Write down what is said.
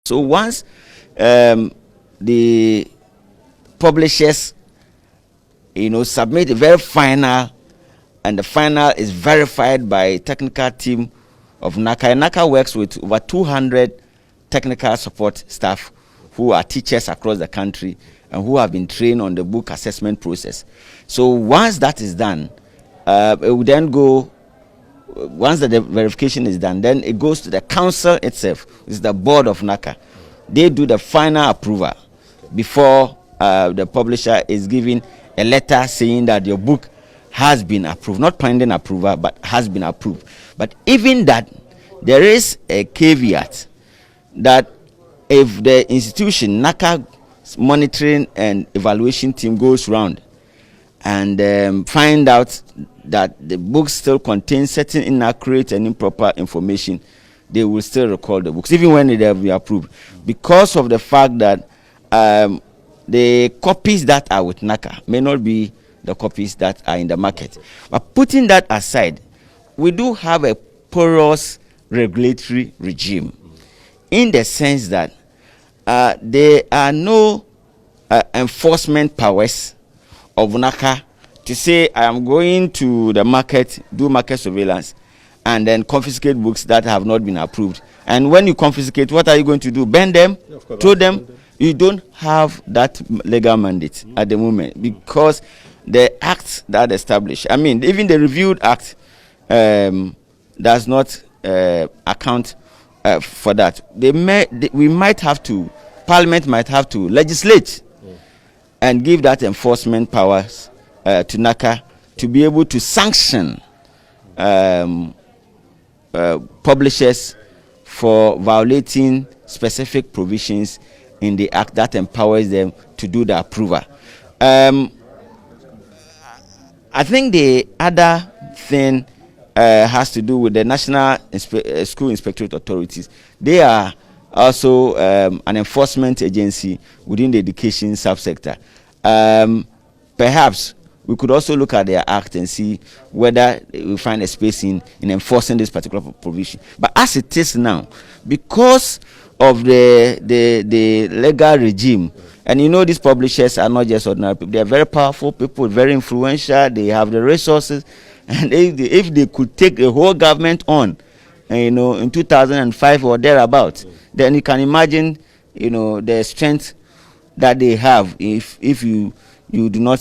So once the publishers, submit a very final, and the final is verified by a technical team of NACA. NACA works with over 200 technical support staff who are teachers across the country and who have been trained on the book assessment process. So once that is done, it will then go. Once the verification is done, then it goes to the council itself. It's the board of NACA. They do the final approval before the publisher is given a letter saying that your book has been approved, not pending approval, but has been approved. But even that, there is a caveat that if the institution, NACA monitoring and evaluation team goes round and find out that the book still contains certain inaccurate and improper information, they will still recall the books, even when they have been approved, because of the fact that the copies that are with NACA may not be the copies that are in the market. But putting that aside, we do have a porous regulatory regime in the sense that there are no enforcement powers of NACA to say, I am going to the market, do market surveillance, and then confiscate books that have not been approved. And when you confiscate, what are you going to do? Ban them? Throw them? You don't have that legal mandate at the moment, because the act that established, even the reviewed act does not account for that. Parliament might have to legislate and give that enforcement powers to NACA to be able to sanction publishers for violating specific provisions in the act that empowers them to do the approval. I think the other thing has to do with the National School Inspectorate Authorities. They are also an enforcement agency within the education subsector. Perhaps we could also look at their act and see whether we find a space in enforcing this particular provision. But as it is now, because of the legal regime, and these publishers are not just ordinary people, they are very powerful people, very influential, they have the resources, and if they could take the whole government on, in 2005 or thereabouts, then you can imagine, the strength that they have if you do not